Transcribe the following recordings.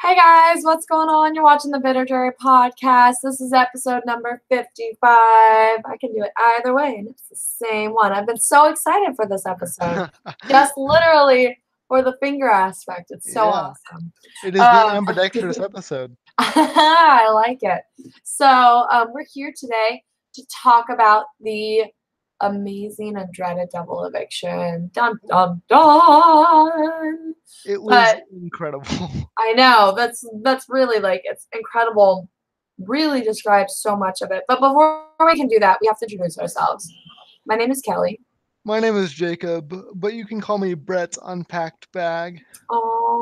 Hey guys, what's going on? You're watching the Bitter Jury podcast. This is episode number 55. I can do it either way, and it's the same one. I've been so excited for this episode. Just literally for the finger aspect. It's so Yeah, awesome. it is the ambidextrous episode. I like it. So we're here today to talk about the amazing and dreaded double eviction. Dun dun dun. It was But incredible. I know that's really it's incredible. Really describes so much of it. But before we can do that, we have to introduce ourselves. My name is Kelly. My name is Jacob, but you can call me Brett's Unpacked Bag. Oh,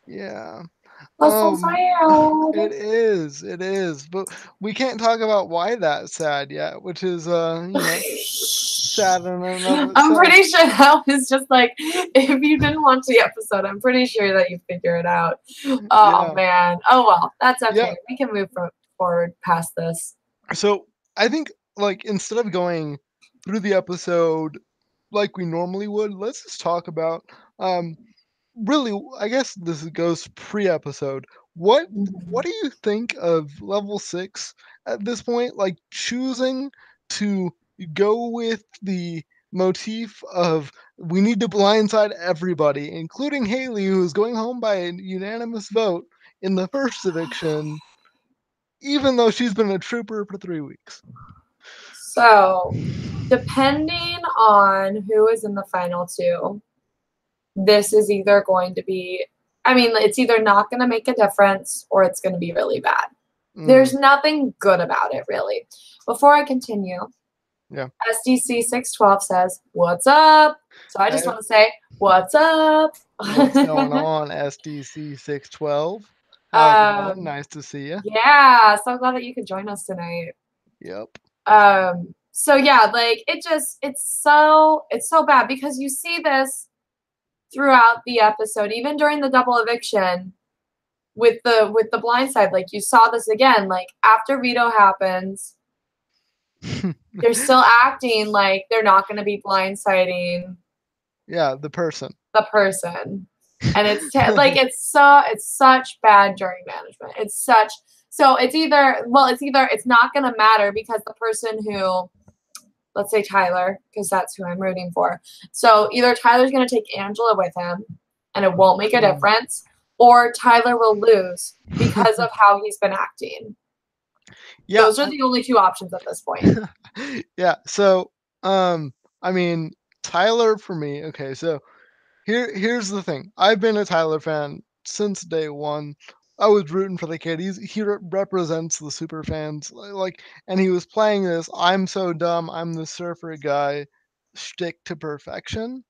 Yeah. that's so It sad. is. But we can't talk about why that's sad yet, which is sad in and of I'm itself. pretty sure that was just if you didn't watch the episode, I'm pretty sure that you figure it out. Oh Yeah. man. Oh well, that's Yeah. okay. We can move forward past this. So I think instead of going through the episode like we normally would, let's just talk about really, I guess this goes pre-episode. What do you think of level 6 at this point? Like choosing to go with the motif of we need to blindside everybody, including Haley, who's going home by a unanimous vote in the first eviction, even though she's been a trooper for 3 weeks. So, depending on who is in the final two, this is either going to be, it's either not going to make a difference or it's going to be really bad. There's nothing good about it, really. Before I continue, Yeah. SDC 612 says, "What's up?" So I just want to say, "What's up?" What's going on, SDC 612? How's it going? Nice to see you. Yeah, so glad that you could join us tonight. Yep. So yeah, it's so bad because you see this throughout the episode, even during the double eviction with the blind side. Like you saw this again, like after veto happens, they're still acting like they're not going to be blindsiding. Yeah, the person. And it's such bad jury management. It's not going to matter because the person who, let's say Tyler, because that's who I'm rooting for. So either Tyler's going to take Angela with him and it won't make a difference, or Tyler will lose because of how he's been acting. Yeah. Those are the only two options at this point. Yeah. So, Tyler for me, okay, so here's the thing. I've been a Tyler fan since day one. I was rooting for the kid. He represents the super fans, and he was playing this "I'm so dumb, I'm the surfer guy" shtick to perfection.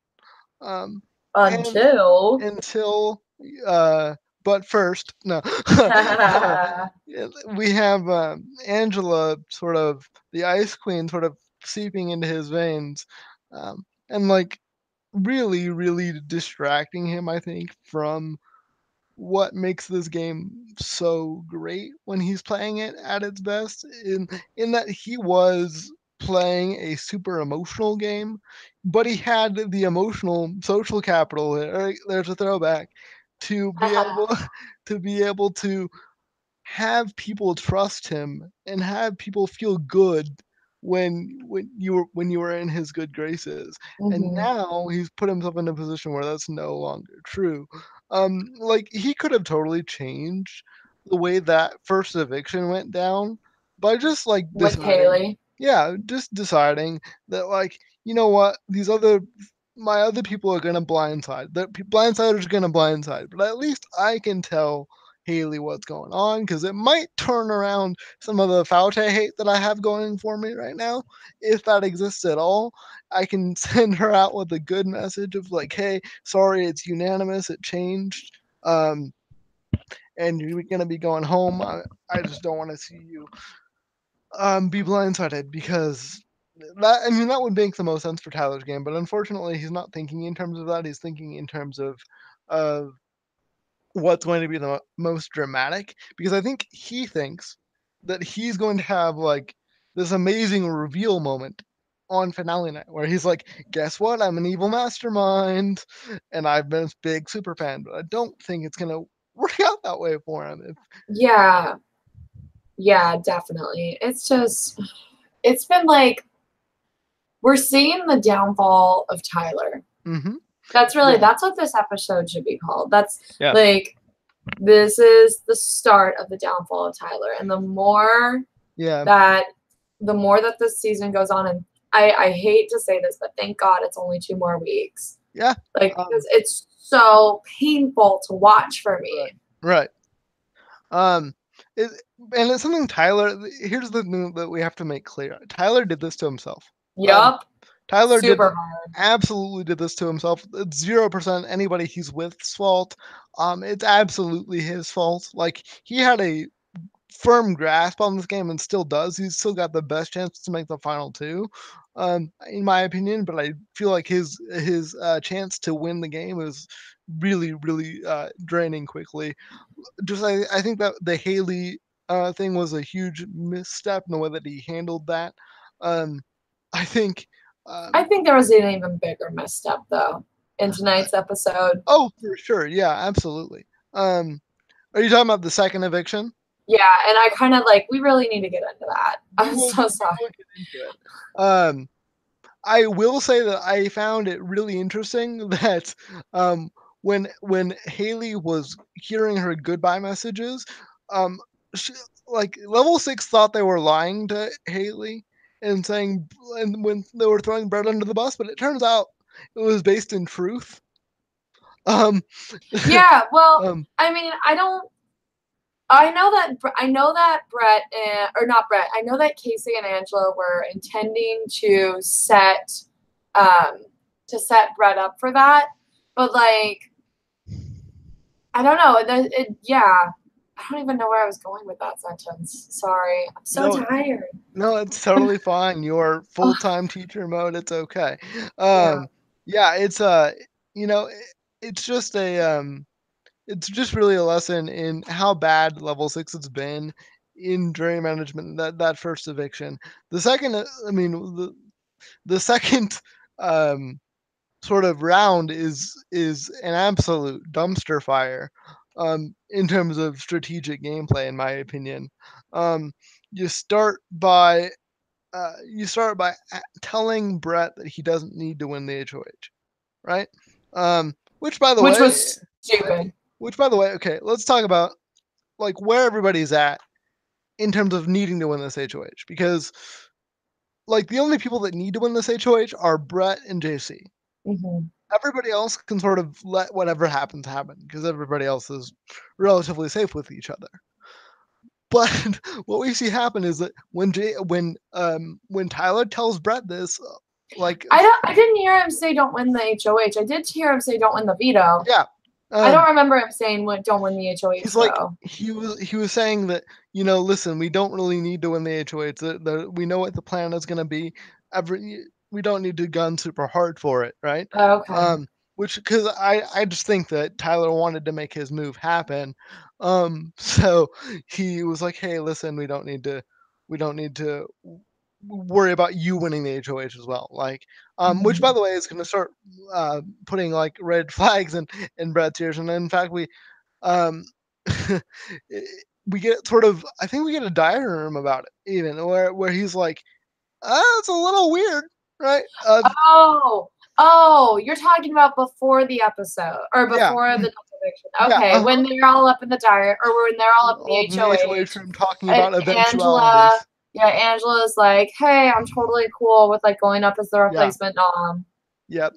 Until But first, no. We have Angela, sort of the Ice Queen, sort of seeping into his veins, and really, really distracting him, I think, from what makes this game so great when he's playing it at its best. In that he was playing a super emotional game, but he had the emotional social capital. There's a throwback to be able to have people trust him and have people feel good when you were in his good graces. And now he's put himself in a position where that's no longer true. He could have totally changed the way that first eviction went down by just with Haley. yeah, just deciding that you know what, my other people are gonna blindside. The blindsiders are gonna blindside, but at least I can tell Haley what's going on, because it might turn around some of the Faute hate that I have going for me right now, if that exists at all. I can send her out with a good message of hey, sorry, it's unanimous, it changed, and you're gonna be going home. I just don't want to see you be blindsided, because that would make the most sense for Tyler's game, but unfortunately he's not thinking in terms of that. He's thinking in terms of what's going to be the most dramatic, because I think he thinks that he's going to have this amazing reveal moment on finale night, where he's like, "Guess what? I'm an evil mastermind, and I've been a big super fan." But I don't think it's gonna work out that way for him. Yeah. Yeah, definitely. It's been like we're seeing the downfall of Tyler. Mm-hmm. That's Yeah. what this episode should be called. That's Yeah. like this is the start of the downfall of Tyler. And Yeah. the more that this season goes on, and I hate to say this, but thank God it's only 2 more weeks. Yeah. Like because it's so painful to watch for me. Right. And it's something Tyler. Here's the thing that we have to make clear: Tyler did this to himself. Yup. Tyler Super hard. absolutely did this to himself. It's 0% anybody he's with's fault. It's absolutely his fault. Like he had a firm grasp on this game and still does. He's still got the best chance to make the final two, in my opinion. But I feel like his chance to win the game is really draining quickly. Just I think that the Haley thing was a huge misstep in the way that he handled that. Um, I think. I think there was an even bigger misstep though in tonight's episode. Oh, for sure. Yeah, absolutely. Are you talking about the second eviction? Yeah, and I kind of like we really need to get into that. I'm so sorry. I will say that I found it really interesting that when Haley was hearing her goodbye messages, she, like level 6 thought they were lying to Haley and saying, and when they were throwing Brett under the bus, but it turns out it was based in truth. Yeah, well, um, I mean, I know that Brett or not Brett. I know that Casey and Angela were intending to set Brett up for that, but like I don't know. Yeah, I don't even know where I was going with that sentence. Sorry, I'm so tired. No, it's totally fine. You're full-time teacher mode. It's okay. Yeah. Yeah, it's you know, it's just it's just really a lesson in how bad level 6 has been in jury management. That first eviction, the second, I mean, the second sort of round is an absolute dumpster fire in terms of strategic gameplay, in my opinion. Um, you start by telling Brett that he doesn't need to win the HOH, right? Which by the Which way, was stupid. okay, let's talk about like where everybody's at in terms of needing to win this HOH, because like the only people that need to win this HOH are Brett and JC. Mm-hmm. Everybody else can sort of let whatever happens happen because everybody else is relatively safe with each other. But what we see happen is that when Tyler tells Brett this, like I didn't hear him say don't win the HOH. I did hear him say don't win the veto. yeah, I don't remember him saying don't win the HOH. he's like he was saying that, you know, listen, we don't really need to win the HOH. We know what the plan is going to be. We don't need to gun super hard for it, right? Okay. Which because I just think that Tyler wanted to make his move happen. So he was like, hey, listen, we don't need to worry about you winning the HOH as well. Like, which by the way is going to start putting like red flags in Brett's ears. And in fact, um, we get sort of, I think we get a diagram about it even where he's like, it's a little weird, right? Oh, you're talking about before the episode or before the eviction. Okay, yeah, when they're all up in the diary or when they're all up in the HOH room talking about Angela, eventualities. Angela's like, hey, I'm totally cool with like going up as the replacement mom. Yep.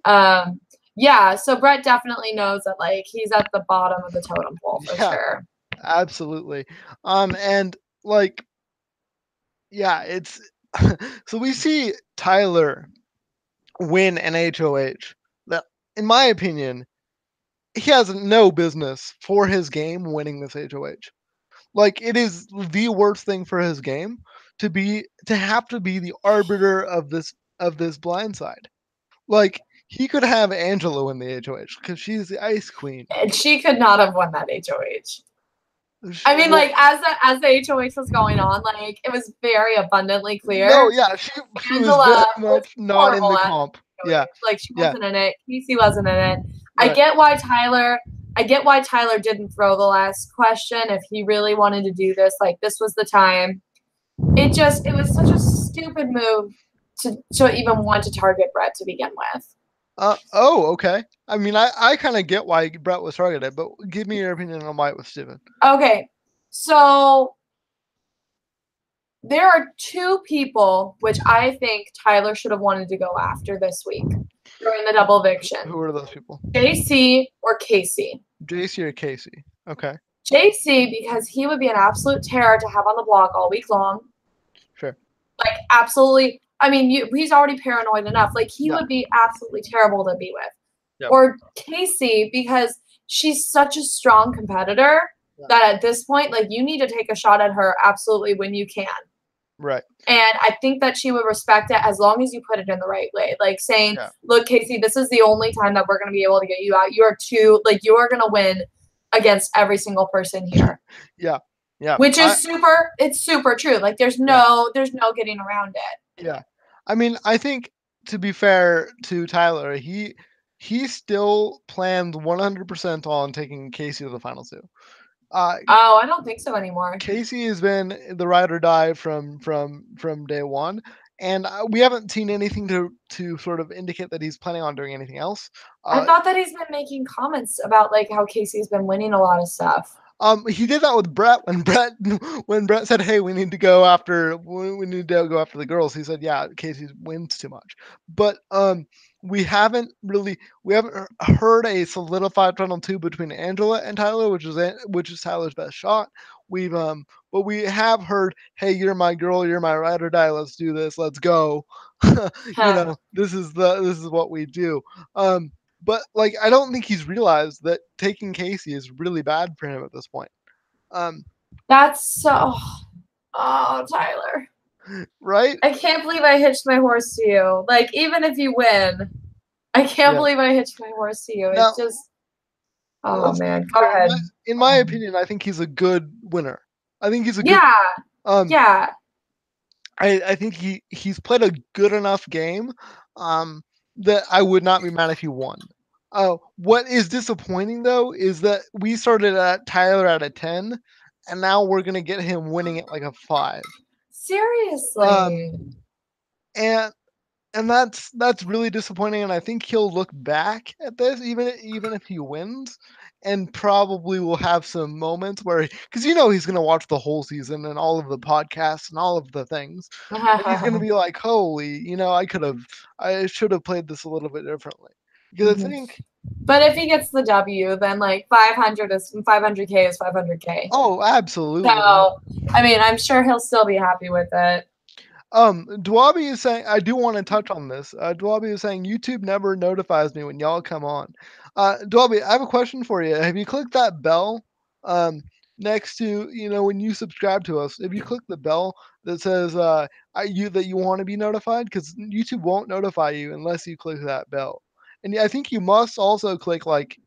Yeah, so Brett definitely knows that like he's at the bottom of the totem pole for sure. Absolutely. And like, yeah, it's so we see Tyler win an HOH that, in my opinion, he has no business for his game winning this HOH. Like, it is the worst thing for his game to have to be the arbiter of this blindside. Like, he could have Angela win the HOH because she's the ice queen. And she could not have won that HOH. I mean, like as the HOH was going on, like it was very abundantly No, clear. yeah, she was Angela very was much not in horrible the at comp. HOH. Yeah, Like she yeah, wasn't in it. Casey wasn't in it. right. I get why Tyler didn't throw the last question if he really wanted to do this. Like this was the time. It was such a stupid move to even want to target Brett to begin with. Oh, okay. I mean, I kind of get why Brett was targeted, but give me your opinion on why it was Steven. Okay, so there are two people which I think Tyler should have wanted to go after this week during the double eviction. Who are those people? JC or Casey. JC or Casey? Okay. JC, because he would be an absolute terror to have on the block all week long. Sure. Like, absolutely. I mean, he's already paranoid enough. Like, he would be absolutely terrible to be with. Yep. Or Casey, because she's such a strong competitor that at this point, like, you need to take a shot at her absolutely when you can. Right. And I think that she would respect it as long as you put it in the right way. Like saying, look, Casey, this is the only time that we're going to be able to get you out. You are going to win against every single person here. Yeah. Which is it's super true. Like there's no getting around it. Yeah. I mean, I think to be fair to Tyler, he still planned 100% on taking Casey to the final two. I don't think so anymore. Casey has been the ride or die from day one, and we haven't seen anything to sort of indicate that he's planning on doing anything else. I thought that he's been making comments about like how Casey's been winning a lot of stuff. He did that with Brett when Brett said, "Hey, we need to go after the girls." He said, "Yeah, Casey wins too much." But we haven't heard a solidified final two between Angela and Tyler, which is Tyler's best shot. But we have heard, "Hey, you're my girl, you're my ride or die. Let's do this. Let's go." This is what we do. But like, I don't think he's realized that taking Casey is really bad for him at this point. That's so. Oh, Tyler. Right? I can't believe I hitched my horse to you. Like, even if you win, I can't believe I hitched my horse to you. It's just. Oh man, go ahead. In my opinion, I think he's a good winner. I think he's a good. Yeah. I think he's played a good enough game. That I would not be mad if he won. What is disappointing though is that we started at Tyler at a 10, and now we're gonna get him winning at like a 5. Seriously. And that's really disappointing, and I think he'll look back at this even if he wins, and probably will have some moments where, because he's gonna watch the whole season and all of the podcasts and all of the things, and he's gonna be like, holy, I should have played this a little bit differently, because I think. But if he gets the W, then like 500K is 500K. Oh, absolutely. So I mean, I'm sure he'll still be happy with it. Dwabi is saying, I do want to touch on this. Dwabi is saying YouTube never notifies me when y'all come on. Dwabi, I have a question for you. Have you clicked that bell next to, when you subscribe to us? Have you clicked the bell that says that you want to be notified? Because YouTube won't notify you unless you click that bell. And I think you must also click like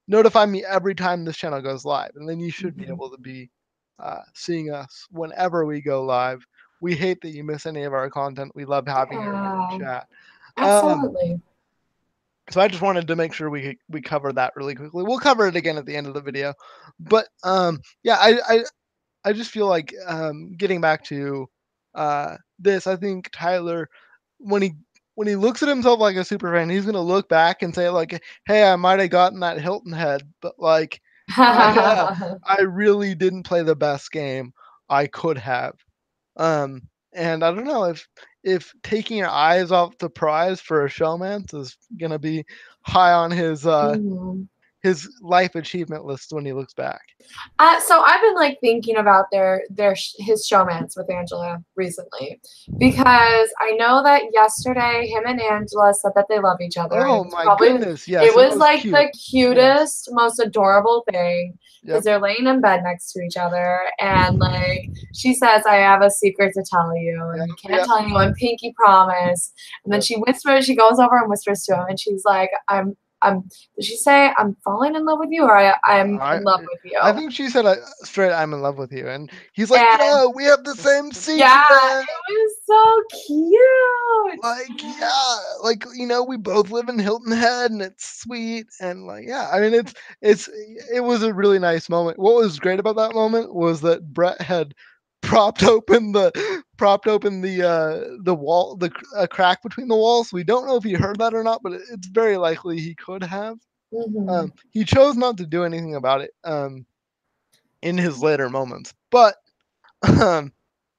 notify me every time this channel goes live, and then you should be able to be seeing us whenever we go live. We hate that you miss any of our content. We love having you in the chat. Absolutely. So I just wanted to make sure we cover that really quickly. We'll cover it again at the end of the video. But yeah, I just feel like getting back to this, I think Tyler, when he looks at himself like a super fan, he's gonna look back and say like, "Hey, I might have gotten that Hilton head, but like, I really didn't play the best game I could have." And I don't know if taking your eyes off the prize for a showmance is gonna be high on his life achievement list when he looks back. So I've been like thinking about his showmance with Angela recently, because I know that yesterday him and Angela said that they love each other. Oh my goodness! Yes, it was like cute. The cutest, most adorable thing, because they're laying in bed next to each other, and like she says, "I have a secret to tell you, and I can't tell anyone. Pinky promise." And then she whispers. She goes over and whispers to him, and she's like, did she say I'm falling in love with you or I'm I in love with you? I think she said straight, "I'm in love with you," and he's like, And "Yo, we have the same yeah, secret." it was so cute. Like, yeah, like, we both live in Hilton Head, and it's sweet, and like, yeah, I mean, it was a really nice moment. What was great about that moment was that Brett had propped open the wall, a crack between the walls. We don't know if he heard that or not, but it's very likely he could have. Mhm. He chose not to do anything about it in his later moments, but um,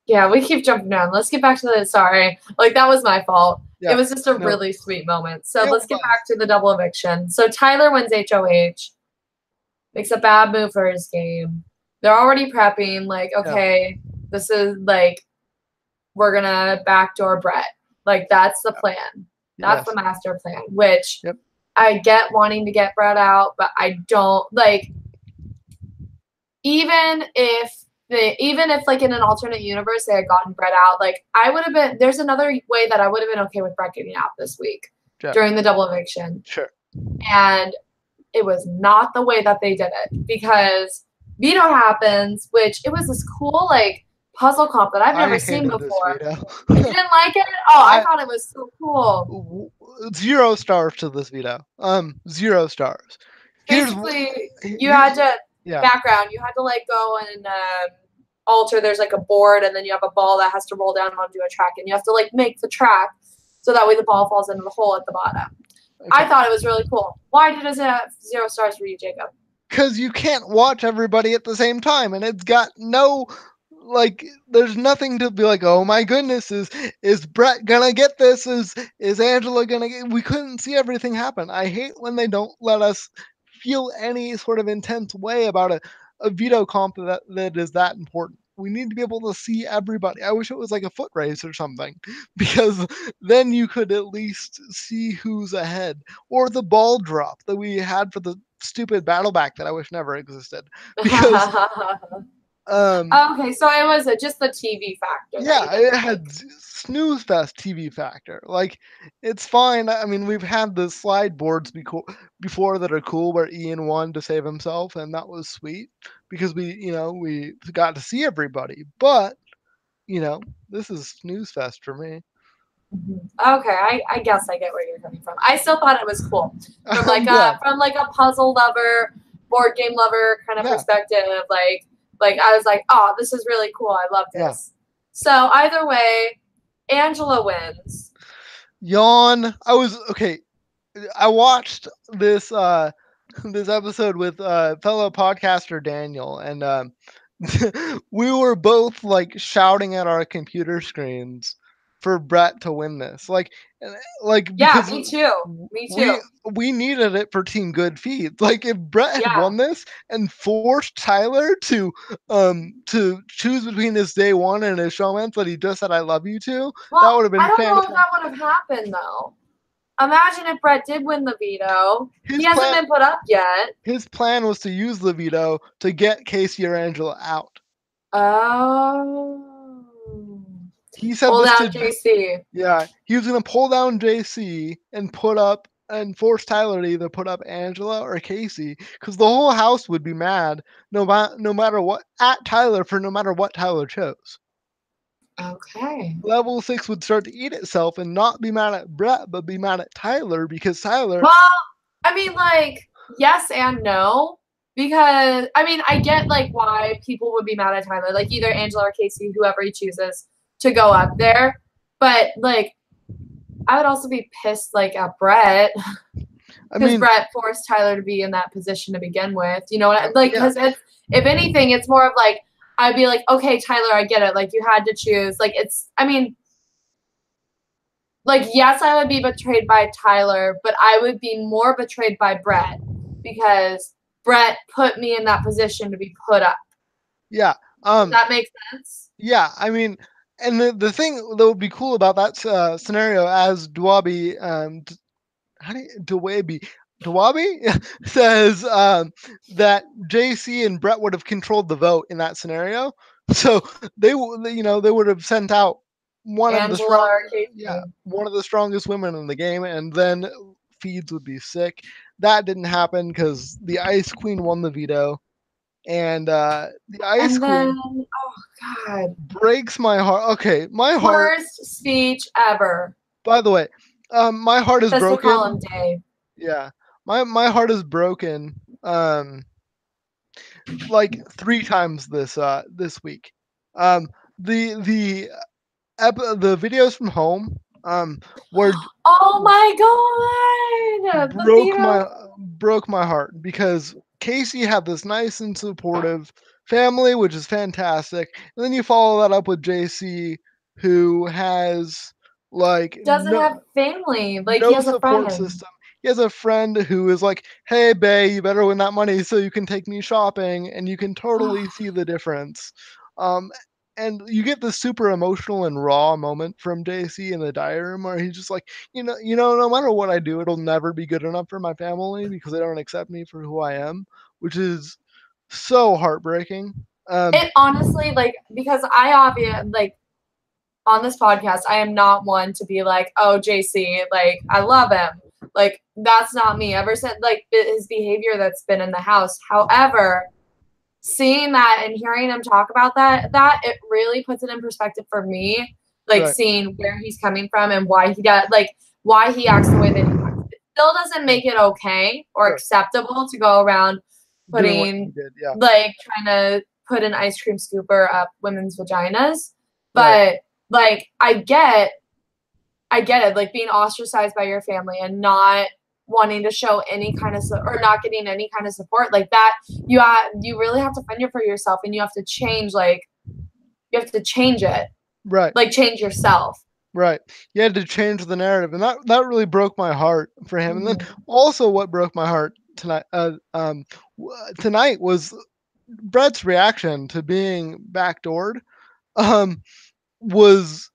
Yeah, we keep jumping down. Let's get back to the sorry. Like that was my fault. It yeah, was just a no, really sweet moment. So it let's get was. back to the double eviction. So Tyler wins HOH, makes a bad move for his game. They're already prepping, like, Yeah. okay, this is like we're gonna backdoor Brett. Like that's the plan. That's Yes. the master plan, which Yep. I get wanting to get Brett out, but I don't like even if like in an alternate universe they had gotten Brett out, like I would have been there's another way that I would have been okay with Brett getting out this week Yeah. during the double eviction. Sure. And it was not the way that they did it because veto happens, which it was this cool like puzzle comp that I've never I seen hated this before. veto. You didn't like it? Oh, I I thought it was so cool. 0 stars to this veto. 0 stars. Here's Basically, you here, had to yeah. background. You had to like go and alter. There's like a board, and then you have a ball that has to roll down onto a track, and you have to like make the track so that way the ball falls into the hole at the bottom. Okay. I thought it was really cool. Why did it have 0 stars for you, Jacob? Because you can't watch everybody at the same time, and it's got no like. There's nothing to be like, oh my goodness, is Brett gonna get this? Is Angela gonna get? We couldn't see everything happen. I hate when they don't let us feel any sort of intense way about a veto comp that is that important. We need to be able to see everybody. I wish it was like a foot race or something, because then you could at least see who's ahead, or the ball drop that we had for the stupid battle back that I wish never existed. Because Okay, so it was just the TV factor. yeah, it had snooze fest TV factor. Like, it's fine. I mean, we've had the slide boards before that are cool, where Ian won to save himself, and that was sweet because we got to see everybody. But this is snooze fest for me. Okay, I guess I get where you're coming from. I still thought it was cool from like I'm glad. a puzzle lover, board game lover kind of Yeah. perspective. Like I was like, oh, this is really cool. I love this. Yeah. So either way, Angela wins. Yawn. I watched this this episode with fellow podcaster Daniel, and we were both like shouting at our computer screens for Brett to win this. Like Yeah, because me too. Me too. we needed it for Team Good Feed. Like, if Brett had Yeah. won this and forced Tyler to choose between his day one and his showmance that he just said I love you to, Well, that would have been I don't know if fantastic. that would have happened though. Imagine if Brett did win the veto. His He hasn't plan- been put up yet. His plan was to use the veto to get Casey or Angela out. Oh. He said Pull this down to JC. Yeah, he was gonna pull down JC and force Tyler to either put up Angela or Casey, because the whole house would be mad no matter what at Tyler for no matter what Tyler chose. Okay. Level 6 would start to eat itself and not be mad at Brett, but be mad at Tyler, because Tyler. Well, I mean, like, yes and no. Because, I mean, I get, like, why people would be mad at Tyler. Like, either Angela or Casey, whoever he chooses to go up there. But, like, I would also be pissed, like, at Brett. Because Brett forced Tyler to be in that position to begin with. You know what I mean? Like, because if anything, it's more of, like, I'd be like, okay, Tyler, I get it. Like, you had to choose. Like, I mean, like, yes, I would be betrayed by Tyler, but I would be more betrayed by Brett because Brett put me in that position to be put up. Yeah. Does that make sense? Yeah, I mean, and the thing that would be cool about that scenario, as Dwabi, Dwabi says that JC and Brett would have controlled the vote in that scenario, so they would have sent out one of the strongest women in the game, and then feeds would be sick. that didn't happen because the Ice Queen won the veto, and the Ice And then, Queen oh God, breaks my heart. Okay, my heart. worst speech ever. By the way, my heart is Just to call him broken. Dave. Yeah, my heart is broken. Like 3 times this week. Um, the videos from home were Oh my God, the broke veto. my broke my heart because Casey had this nice and supportive family, which is fantastic, and then you follow that up with JC, who has like Doesn't have family. Like he no has a support friend. system. He has a friend who is like, "Hey, Bay, you better win that money so you can take me shopping," and you can totally see the difference. Um, and you get this super emotional and raw moment from JC in the diary room where he's just like, no matter what I do, it'll never be good enough for my family because they don't accept me for who I am, which is so heartbreaking. It honestly, like, because I obviously, like, on this podcast, I am not one to be like, oh, JC, like, I love him. Like, that's not me. Ever since, like, his behavior that's been in the house. However, seeing that and hearing him talk about that it really puts it in perspective for me. Like, Right. seeing where he's coming from and why he does, like, why he acts the way that he acts. It still doesn't make it okay or Sure. acceptable to go around Doing what he putting, did, yeah. like, trying to put an ice cream scooper up women's vaginas. Right. But like, I get it, like being ostracized by your family and not wanting to show any kind of or not getting any kind of support like that. You really have to fend for yourself, and you have to change. Like, you have to change it. Right. Like, change yourself. Right. You had to change the narrative, and that really broke my heart for him. And then also, what broke my heart tonight was Brett's reaction to being backdoored. Was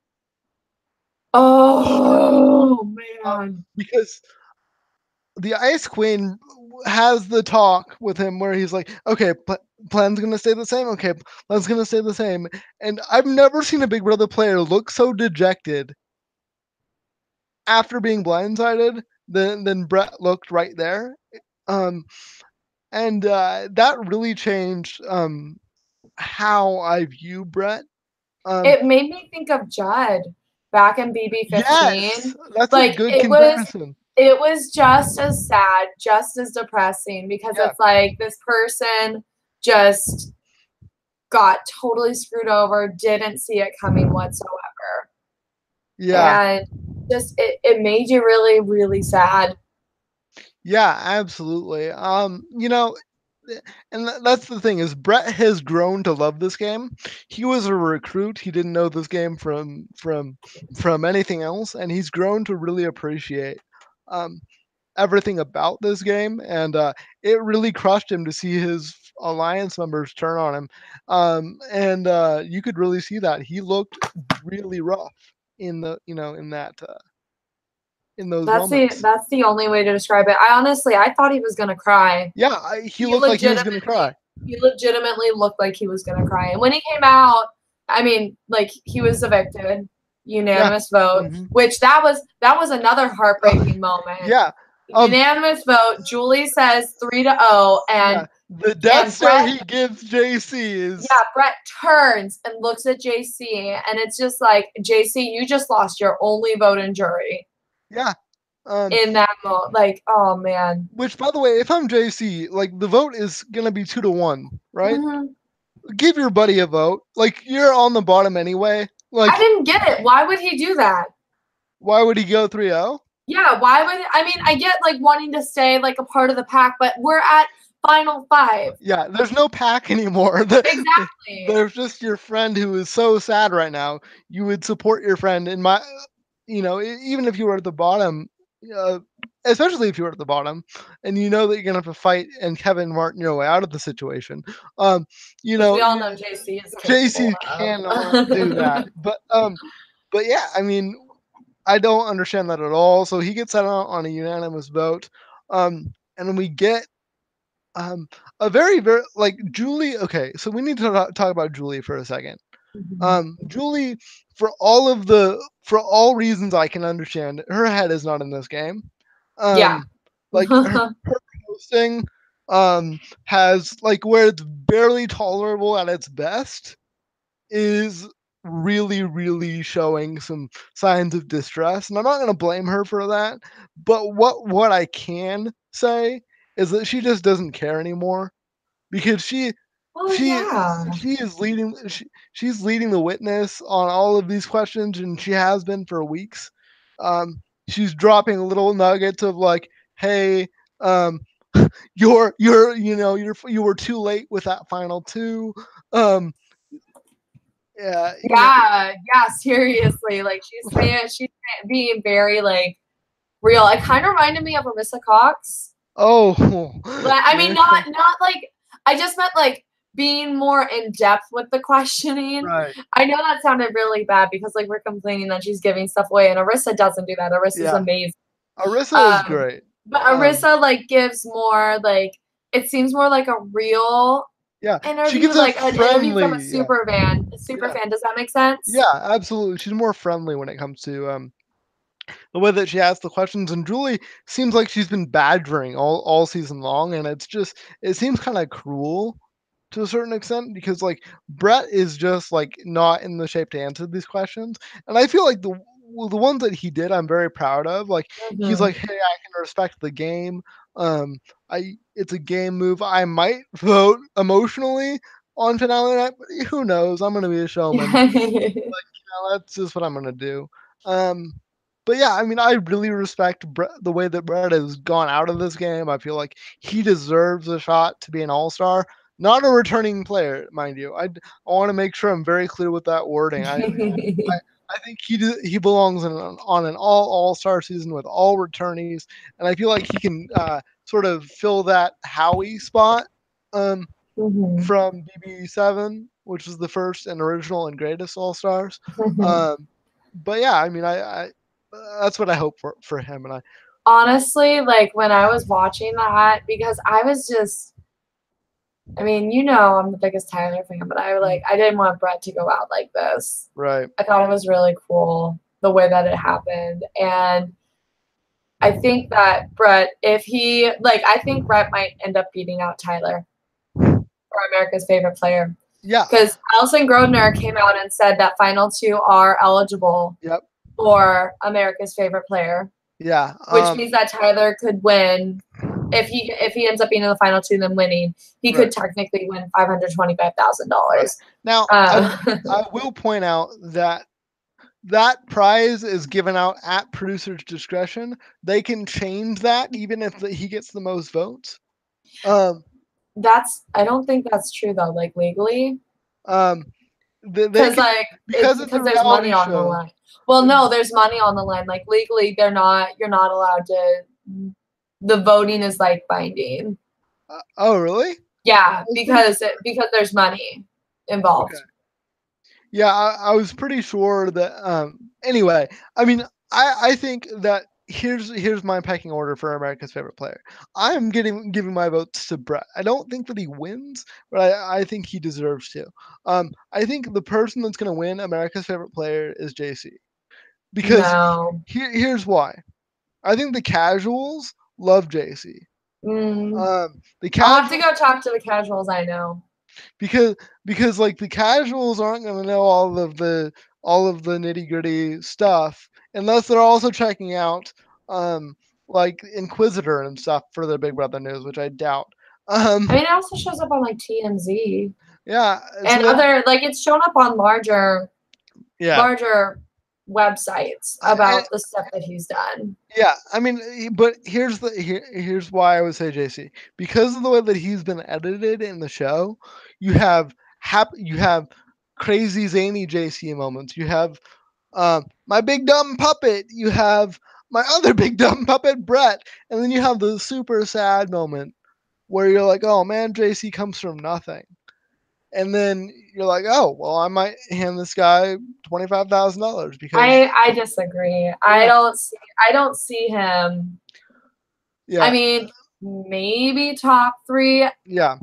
Oh man. because the Ice Queen has the talk with him where he's like, "Okay, plan's gonna stay the same. Okay, plan's gonna stay the same." And I've never seen a Big Brother player look so dejected after being blindsided than Brett looked right there. Um, and that really changed how I view Brett. It made me think of Judd back in Yes, BB15. that's a Like, good comparison. it was just as sad, just as depressing, because Yeah, it's like this person just got totally screwed over, didn't see it coming whatsoever. yeah, And just it made you really, really sad. yeah, absolutely. And that's the thing is Brett has grown to love this game. He was a recruit. He didn't know this game from anything else, and he's grown to really appreciate um, everything about this game. And it really crushed him to see his alliance members turn on him. And you could really see that he looked really rough in the in that in those moments. That's the only way to describe it. I thought he was gonna cry. Yeah, he He looked like he was gonna cry. legitimately looked like he was gonna cry. And when he came out, I mean, like, he was evicted, Yeah. unanimous vote, Mhm. which that was another heartbreaking moment. Yeah. Unanimous vote. Julie says 3-0, Yeah. The death and stare Brett, he gives JC yeah, is Brett turns and looks at JC, and it's just like, JC, you just lost your only vote in jury yeah. Um, in that moment. Like, oh man. which by the way, if I'm JC, like the vote is gonna be 2-1, right? Mm-hmm. Give your buddy a vote. Like you're on the bottom anyway. I Like didn't get it. Why would he do that? why would he go 3-0? Yeah, why would I mean, I get like wanting to stay like a part of the pack, but we're at final 5. Yeah, there's no pack anymore. Exactly. There's just your friend who is so sad right now. You would support your friend in my, even if you were at the bottom, uh, especially if you were at the bottom, and you know that you're gonna have to fight and Kevin Martin your way out of the situation. Um, Which we all know JC is capable JC of. cannot do that. But yeah, I mean, I don't understand that at all. So he gets that on a unanimous vote. And then we get um, a very, very like Julie. Okay, so we need to talk about Julie for a second. Julie, for all reasons I can understand, her head is not in this game. Yeah. Um, Like her hosting has like where it's barely tolerable at its best is really, really showing some signs of distress. And I'm not gonna blame her for that. But what I can say is that she just doesn't care anymore because Oh she yeah. she is leading she's leading the witness on all of these questions and she has been for weeks. She's dropping little nuggets of like, hey, um, you were too late with that final two. Um, yeah, Yeah, yeah, seriously. Like she's being very like real. It kind of reminded me of Arissa Cox. oh, But I mean, yeah, not like I just meant like being more in depth with the questioning. right, I know that sounded really bad because like we're complaining that she's giving stuff away, and Arissa doesn't do that. Arissa's yeah. amazing. Arissa is Um, great. but Arissa like gives more like it seems more like a real Yeah, she interview, gives a like an interview from a friendly, yeah, super yeah, fan. Does that make sense? yeah, absolutely. She's more friendly when it comes to the way that she asks the questions. And Julie seems like she's been badgering all season long, and it seems kind of cruel to a certain extent because like Brett is just like not in the shape to answer these questions, and I feel like the ones that he did, I'm very proud of. Like he's Mm-hmm. like, hey, I can respect the game. Um, it's a game move. I might vote emotionally on finale night, but who knows? I'm gonna be a showman. That's just what I'm gonna do. Um, but yeah, I mean, I really respect the way that Brett has gone out of this game. I feel like he deserves a shot to be an All Star, not a returning player, mind you. I want to make sure I'm very clear with that wording. I think he belongs on an All Star season with all returnees, and I feel like he can sort of fill that Howie spot. Um, Mm-hmm. from BB7, which was the first and original and greatest All Stars. Um, but yeah, I mean, I that's what I hope for him, and I Honestly, like when I was watching that, because I was just, I mean, you know, I'm the biggest Tyler fan, but I didn't want Brett to go out like this. right, I thought it was really cool the way that it happened. And I think that Brett, I think Brett might end up beating out Tyler for America's favorite player. yeah, Because Allison Grodner came out and said that final two are eligible yep, for America's favorite player, yeah, which means that Tyler could win if he ends up being in the final two, then winning. He right, could technically win $525,000. right. Now, Uh, I will point out that that prize is given out at producer's discretion. They can change that even if he gets the most votes. Um, I don't think that's true though, like legally, um, they because can like it's because it's a because there's money reality on the show. line. Well, no, there's money on the line. Like legally, you're not allowed to. The voting is like binding. Oh, really? Yeah, Was pretty because there's money involved. okay. Yeah, I was pretty sure that. Anyway, I mean, I think that here's my pecking order for America's favorite player. I'm giving my votes to Brett. I don't think that he wins, but I think he deserves to. I think the person that's going to win America's favorite player is JC because No. here's why. I think the casuals love JC. Mm. The I'll have to casuals go talk to the casuals I know. because like the casuals aren't going to know all of the nitty gritty stuff unless they're also checking out um like Inquisitor and stuff for their Big Brother news, which I doubt. I Um, mean, it also shows up on like TMZ yeah, so and other like it's shown up on yeah, larger websites and, about the stuff that he's done. yeah. I mean, but here's why I would say JC because of the way that he's been edited in the show. You have you have crazy zany JC moments. You have my big dumb puppet. You have my other big dumb puppet, Brett, and then you have the super sad moment where you're like, oh man, JC comes from nothing, and then you're like, oh well, I might hand this guy $25,000 because I disagree. yeah, I don't see him. I yeah, mean, maybe top three, yeah,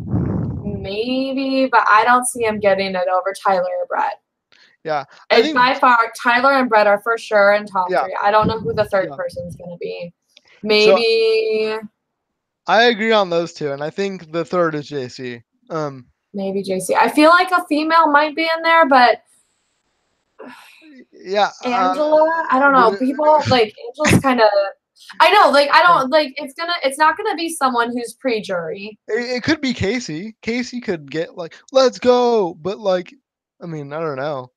maybe, but I don't see him getting it over Tyler or Brett. yeah. I And think by far, Tyler and Brett are for sure in top yeah, three. I don't know who the third yeah. person's going to be. So Maybe. I agree on those two, and I think the third is JC. Maybe JC. I feel like a female might be in there, but Yeah. Angela, I don't know. People like Angela's kind of. I know, like I don't like. It's not gonna be someone who's pre-jury. It could be Casey. Casey could get like, let's go, but like, I mean, I don't know.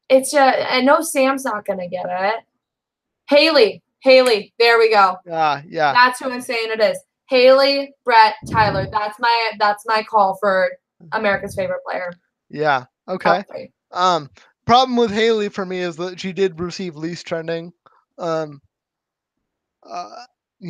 It's just, I know Sam's not gonna get it. Haley, there we go. Yeah. That's who I'm saying it is. Haley, Brett, Tyler. That's my call for America's favorite player. Yeah. Okay. Problem with Haley for me is that she did receive least trending. You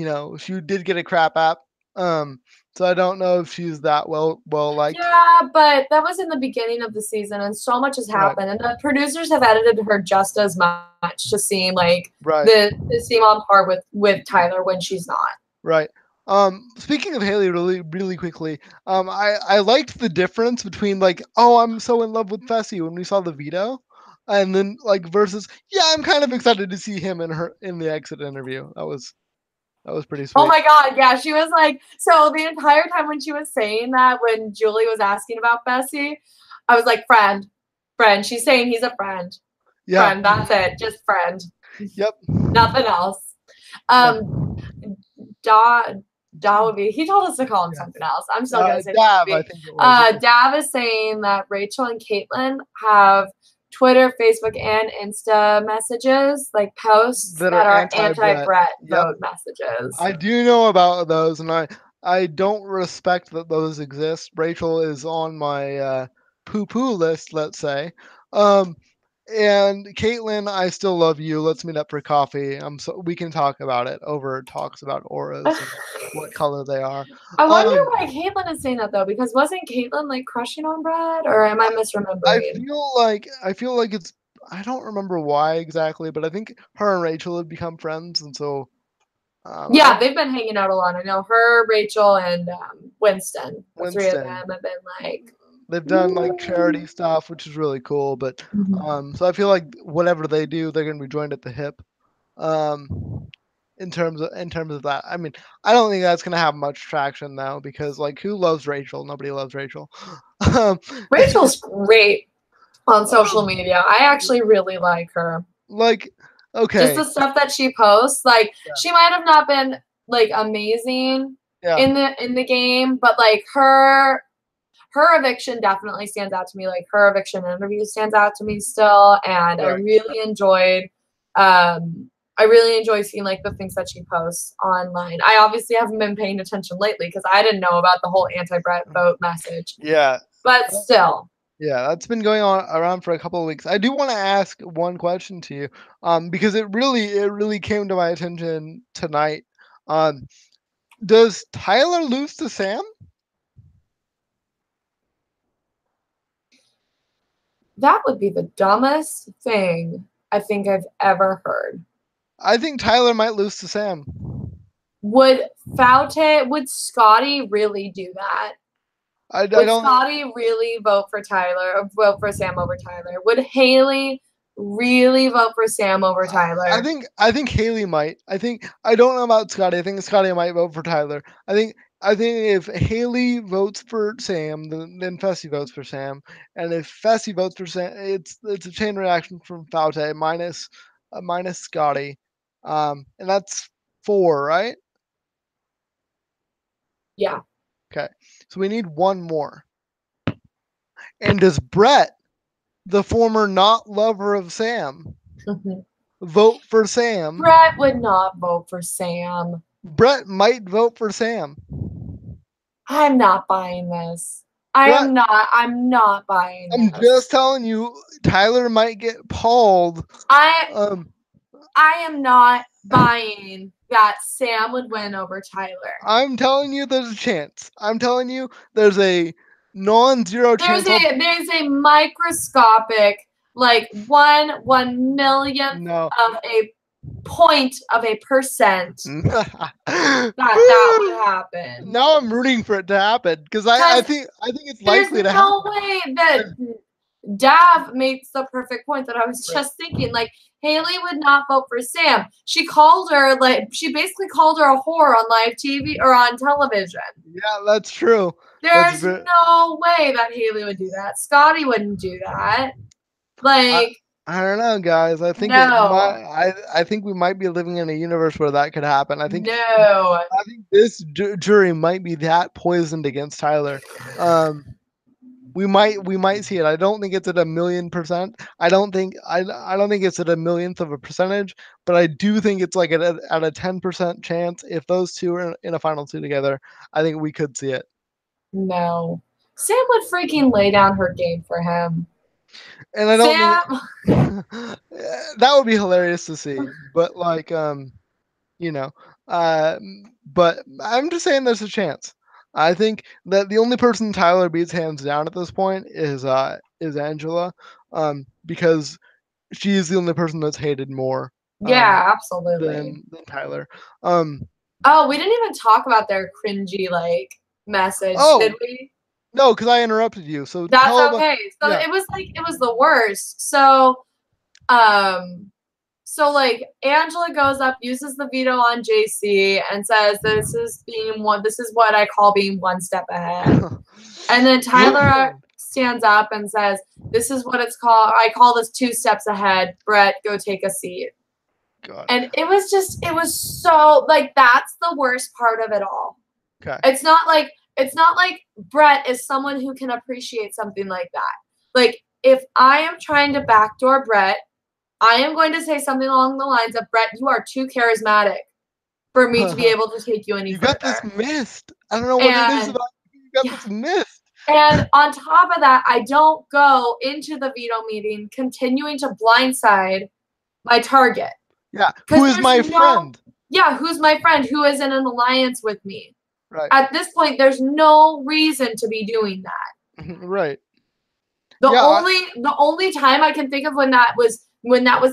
know, she did get a crap app. So I don't know if she's that well liked. Yeah, but that was in the beginning of the season, and so much has happened, and the producers have edited her just as much to seem like to seem on par with Tyler when she's not. Right. Speaking of Haley, really quickly, I liked the difference between like, oh, I'm so in love with Fessy when we saw the veto, and then like versus, yeah, I'm kind of excited to see him in the exit interview. That was pretty sweet. Oh my God, yeah, she was like, so the entire time when she was saying that, when Julie was asking about Fessy, I was like, friend. She's saying he's a friend. Yeah. Friend, that's it, just friend. Yep. Nothing else. He told us to call him something else. I'm still gonna say Dav. I think Dav is saying that Rachel and Caitlin have Twitter, Facebook, and Insta messages, like posts that are anti-Brett vote messages. I do know about those, and I don't respect that those exist. Rachel is on my poo-poo list, let's say. And Caitlin, I still love you. Let's meet up for coffee. We can talk about it over talks about auras and what color they are. I wonder why Caitlin is saying that though, because wasn't Caitlin like crushing on Brett, or am I misremembering? I feel like it's. I don't remember why exactly, but I think her and Rachel have become friends, and so. Yeah, they've been hanging out a lot. I know her, Rachel, and Winston. The three of them have been like. They've done like charity stuff, which is really cool. But so I feel like whatever they do, they're going to be joined at the hip. In terms of that, I mean, I don't think that's going to have much traction though, because like, who loves Rachel? Nobody loves Rachel. Rachel's great on social media. I actually really like her. Like, okay, just the stuff that she posts. Like, she might have not been like amazing in the game, but like her eviction definitely stands out to me. Like, her eviction interview stands out to me still, and I really enjoyed seeing like the things that she posts online. I obviously haven't been paying attention lately because I didn't know about the whole anti-Brett vote message. Yeah, but still. Yeah, that's been going on around for a couple of weeks. I do want to ask one question to you, because it really came to my attention tonight. Does Tyler lose to Sam? That would be the dumbest thing I think I've ever heard. I think Tyler might lose to Sam. Would Scotty really do that? Would Scotty really vote for Sam over Tyler? Would Haley really vote for Sam over Tyler? I think Haley might. I don't know about Scotty. I think Scotty might vote for Tyler. I think if Haley votes for Sam, then Fessy votes for Sam, and if Fessy votes for Sam, it's a chain reaction from Faute minus Scotty, and that's 4, right? Yeah. Okay, so we need one more. And does Brett, the former not lover of Sam, vote for Sam? Brett would not vote for Sam. Brett might vote for Sam. I'm not buying this. I'm not buying this. I'm just telling you, Tyler might get palled. I am not buying that Sam would win over Tyler. I'm telling you there's a chance. I'm telling you there's a non-zero chance. There's a microscopic, like 1/1,000,000th of a point of a percent that would happen. Now I'm rooting for it to happen because I think it's likely to happen. There's no way that Dav makes the perfect point that I was just thinking. Like, Haley would not vote for Sam. She basically called her a whore on live TV or on television. Yeah, that's true. There's no way that Haley would do that. Scotty wouldn't do that. Like, I don't know, guys. I think I think we might be living in a universe where that could happen. I think this jury might be that poisoned against Tyler. We might see it. I don't think it's at 1,000,000%. I don't think it's at 1,000,000th of a percentage, but I do think it's like at a 10% chance if those two are in a final two together. I think we could see it. No. Sam would freaking lay down her game for him. And I don't think that would be hilarious to see. But like but I'm just saying there's a chance. I think that the only person Tyler beats hands down at this point is Angela, because she is the only person that's hated more. Absolutely. Than Tyler. Oh, we didn't even talk about their cringy message, did we? No, because I interrupted you. So that's okay. So it was the worst. So Angela goes up, uses the veto on JC, and says, "This is what I call being one step ahead." And then Tyler stands up and says, "This is what it's called. I call this 2 steps ahead. Brett, go take a seat." God. And it was so that's the worst part of it all. Okay. It's not like Brett is someone who can appreciate something like that. Like, if I am trying to backdoor Brett, I am going to say something along the lines of, "Brett, you are too charismatic for me to be able to take you any further." You got this missed. I don't know what it is about you. You got this missed. And on top of that, I don't go into the veto meeting continuing to blindside my target. Yeah, who is my friend? Yeah, who's my friend? Who is in an alliance with me? Right. At this point, there's no reason to be doing that. Right. The only time I can think of when that was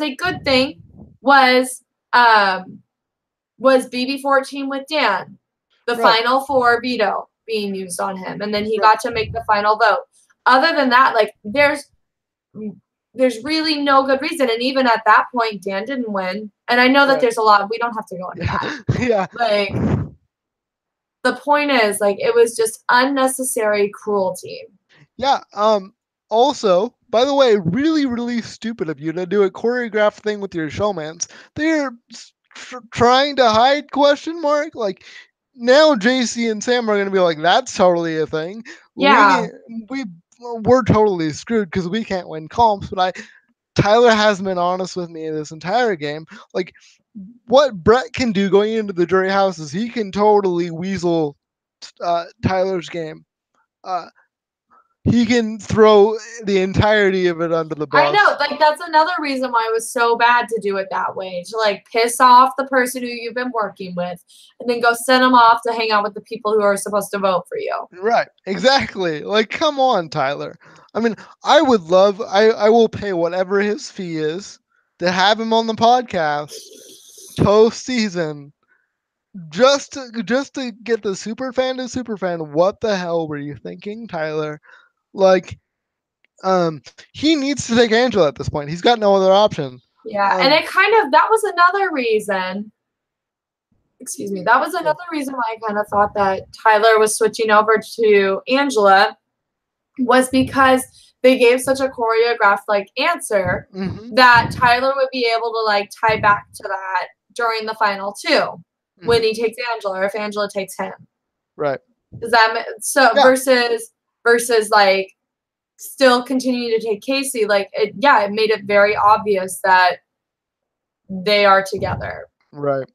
a good thing was BB14 with Dan, the final 4 veto being used on him, and then he got to make the final vote. Other than that, there's really no good reason. And even at that point, Dan didn't win. And I know that there's a lot. We don't have to go into that. Yeah. The point is, it was just unnecessary cruelty. Yeah. Also, by the way, really, really stupid of you to do a choreographed thing with your showmans. They're trying to hide question mark. Like, now JC and Sam are going to be like, that's totally a thing. Yeah. We're totally screwed because we can't win comps. But Tyler hasn't been honest with me this entire game. Like, what Brett can do going into the jury house is he can totally weasel Tyler's game. He can throw the entirety of it under the bus. I know, that's another reason why it was so bad to do it that way. To piss off the person who you've been working with, and then go send them off to hang out with the people who are supposed to vote for you. Right, exactly. Come on, Tyler. I mean, I will pay whatever his fee is to have him on the podcast post-season. Just to get the super fan to super fan. What the hell were you thinking, Tyler? He needs to take Angela at this point. He's got no other option. Yeah, and that was another reason. Excuse me. That was another reason why I kind of thought that Tyler was switching over to Angela, was because they gave such a choreographed answer that Tyler would be able to tie back to that during the final 2 when he takes Angela, or if Angela takes him. Right. Does that versus still continue to take Casey? It made it very obvious that they are together. Right.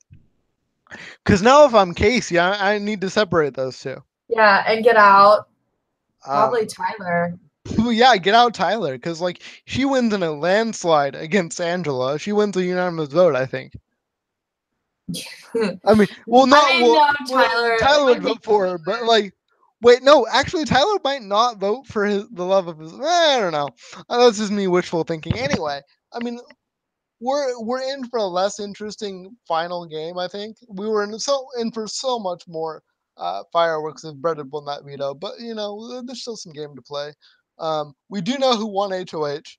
Because now if I'm Casey, I need to separate those two. Yeah, and get out. Probably Tyler. Yeah, get out Tyler. Because she wins in a landslide against Angela. She wins a unanimous vote, I think. I mean, Tyler would vote for her, but wait, no, actually, Tyler might not vote for the love of his. I don't know. That's just me wishful thinking. Anyway, I mean, we're in for a less interesting final game. I think we were in for so much more fireworks if Brett had won that veto, but there's still some game to play. We do know who won HOH.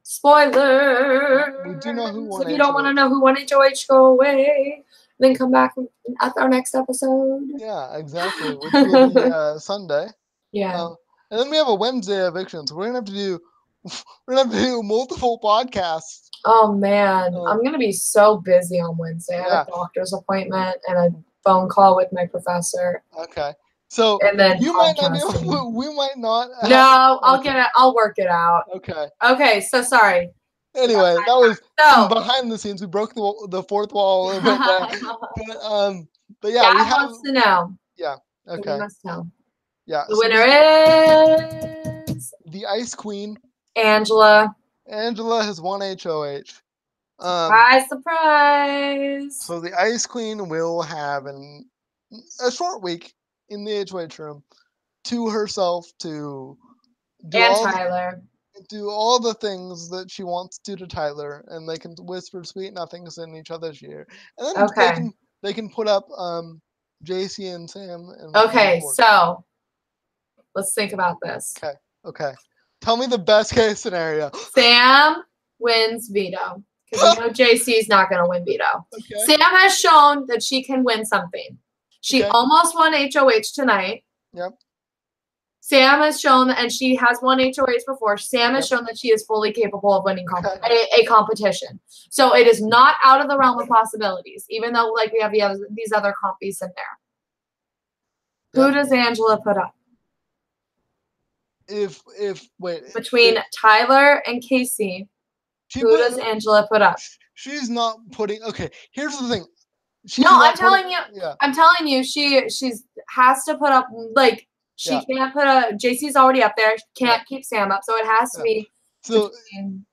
Spoilers! We do know who won If you don't want to HOH. know who won HOH, go away. Then come back at our next episode. Yeah, exactly. Which will be Sunday. Yeah. And then we have a Wednesday eviction, so we're gonna have to do multiple podcasts. Oh man, I'm gonna be so busy on Wednesday. I have Yeah. a doctor's appointment and a phone call with my professor. Okay. So And then you might not be able. podcasting. We might not. No, I'll get it. I'll work it out. Okay. Okay, so sorry. Anyway, that was some So behind the scenes. We broke the fourth wall a little bit there. But yeah, we Dad have. wants to know. Yeah. So Okay. we must know. Yeah. The So winner is the Ice Queen, Angela. Angela, has won HOH. Surprise, surprise. So the Ice Queen will have a short week in the HOH room to herself to do And all Tyler. do all the things that she wants to Tyler, and they can whisper sweet nothings in each other's ear, and then Okay. they can put up JC and Sam. And Okay, so let's think about this. Okay. Tell me the best case scenario. Sam wins veto because you know JC's not going to win veto. Okay. Sam has shown that she can win something. She almost won HOH tonight. Yep. Sam has shown, and she has won HOH before. Sam has shown that she is fully capable of winning a competition. So it is not out of the realm of possibilities, even though like we have these other compies in there. Who does Angela put up? Between Tyler and Casey, who does Angela put up? She's not putting. Okay, here's the thing. I'm telling you. Yeah. I'm telling you, she's has to put up like. She can't put JC's already up there. She can't keep Sam up, so it has to be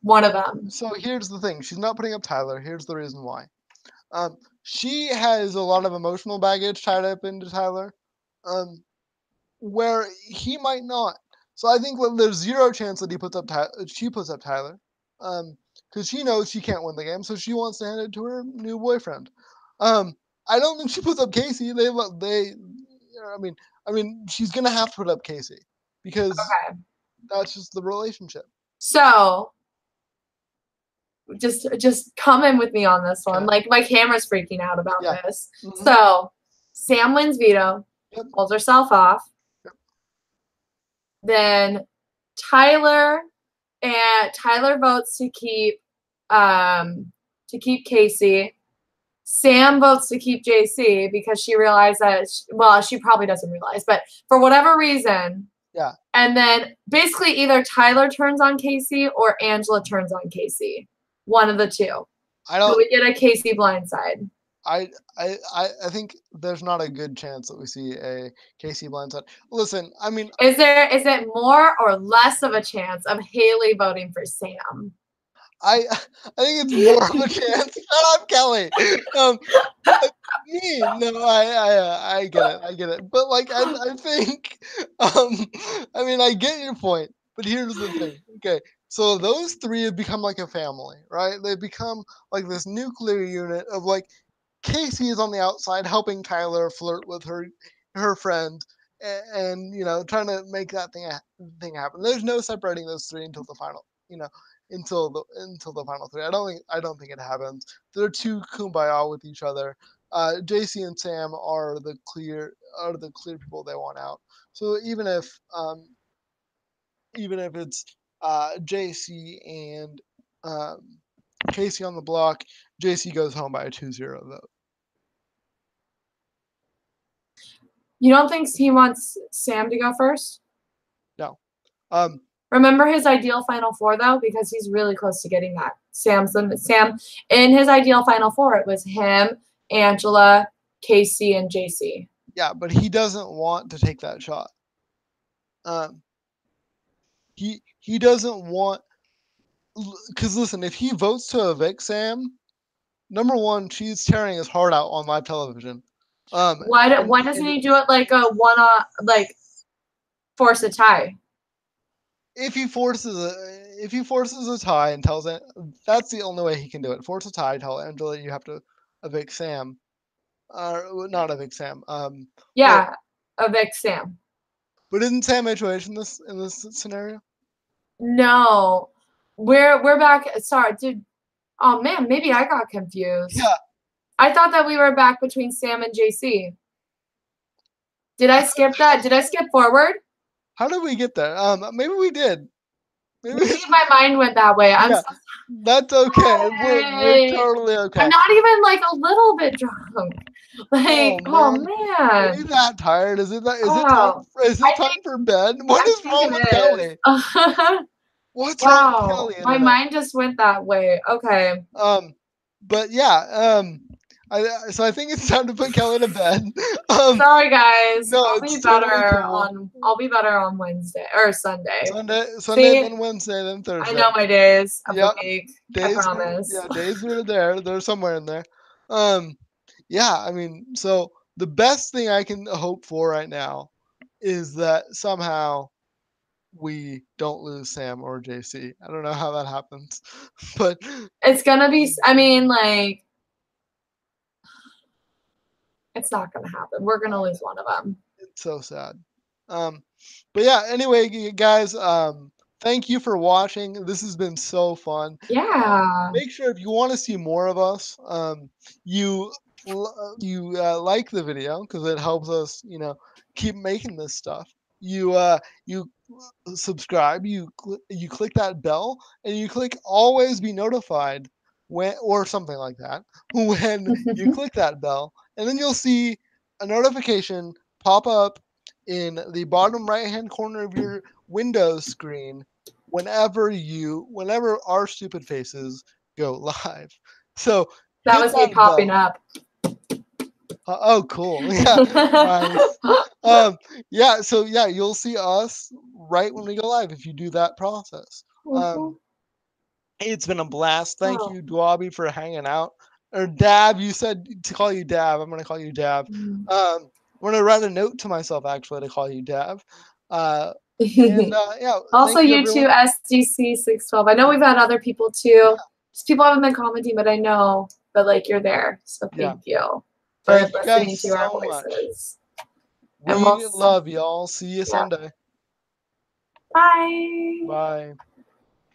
one of them. So here's the thing. She's not putting up Tyler. Here's the reason why. She has a lot of emotional baggage tied up into Tyler, where he might not. So I think there's zero chance that she puts up Tyler, because she knows she can't win the game, so she wants to hand it to her new boyfriend. I don't think she puts up Casey. I mean, she's gonna have to put up Casey because that's just the relationship. So, just come in with me on this one. Like my camera's freaking out about this. Mm-hmm. So, Sam wins veto, pulls herself off. Yep. Then Tyler votes to keep Casey. Sam votes to keep JC because she realized that, she probably doesn't realize, but for whatever reason. Yeah. And then basically either Tyler turns on Casey or Angela turns on Casey. One of the two. So we get a Casey blindside. I think there's not a good chance that we see a Casey blindside. Listen, I mean. Is it more or less of a chance of Haley voting for Sam? I think it's more of a chance. Shut up, Kelly. I get it. But like, I think, I mean, I get your point. But here's the thing. Okay, so those three have become like a family, right? They've become like this nuclear unit of like, Casey is on the outside helping Tyler flirt with her friend, and trying to make that thing happen. There's no separating those three until the final. Until the final three. I don't think it happens. They're too kumbaya with each other. JC and Sam are the clear people they want out. So even if it's JC and Casey on the block, JC goes home by a 2-0 vote. You don't think he wants Sam to go first? No. Remember his ideal Final Four, though, because he's really close to getting that. Sam, in his ideal Final Four, it was him, Angela, Casey, and JC. Yeah, but he doesn't want to take that shot. He doesn't want, because listen, if he votes to evict Sam, number one, she's tearing his heart out on live television. Why doesn't he do it like a force a tie? If he forces a tie and tells it, that's the only way he can do it. Force a tie, tell Angela you have to evict Sam, not evict Sam. Evict Sam. But isn't Sam HOH in this scenario? No, we're back. Sorry, dude. Oh man, maybe I got confused. Yeah. I thought that we were back between Sam and JC. Did I skip that? Did I skip forward? How did we get there? Maybe we did. Maybe my mind went that way. I'm Yeah, so that's okay. We're sorry. totally okay. I'm not even like a little bit drunk. Like, oh man. Are we that tired? Is it Oh, time for bed? What I is think wrong with it is. Kelly? What's wrong with Wow, Kelly my today? mind just went that way. Okay. But yeah, so I think it's time to put Kelly to bed. Sorry guys. No, I'll be it's totally better cool. on Wednesday or Sunday. Sunday, See, then Wednesday, then Thursday. I know my days of the Yep. week. I Days, promise. days are there. They're somewhere in there. Yeah, I mean, so the best thing I can hope for right now is that somehow we don't lose Sam or JC. I don't know how that happens, but It's gonna be, I mean, like, it's not gonna happen. We're gonna lose one of them. it's so sad. But yeah, anyway, guys, thank you for watching. This has been so fun. Yeah. Make sure if you want to see more of us, you like the video because it helps us, keep making this stuff. You subscribe, you click that bell, and you click always be notified when or something like that when you click that bell, and then you'll see a notification pop up in the bottom right hand corner of your Windows screen whenever our stupid faces go live. So That hit was me that popping bell. up. Oh, cool. Yeah, nice. Yeah, so yeah, you'll see us right when we go live if you do that process. It's been a blast. Thank you, Dwabi, for hanging out. Or Dab, you said to call you Dab. I'm gonna call you Dab. I'm gonna write a note to myself actually to call you Dab. Yeah. Also, Thank you, you too, everyone. SDC612. I know we've had other people too. Just people haven't been commenting, but I know that like you're there. So thank you for Thank you listening guys to our so much. voices. We love y'all. See you Sunday. Bye. Bye.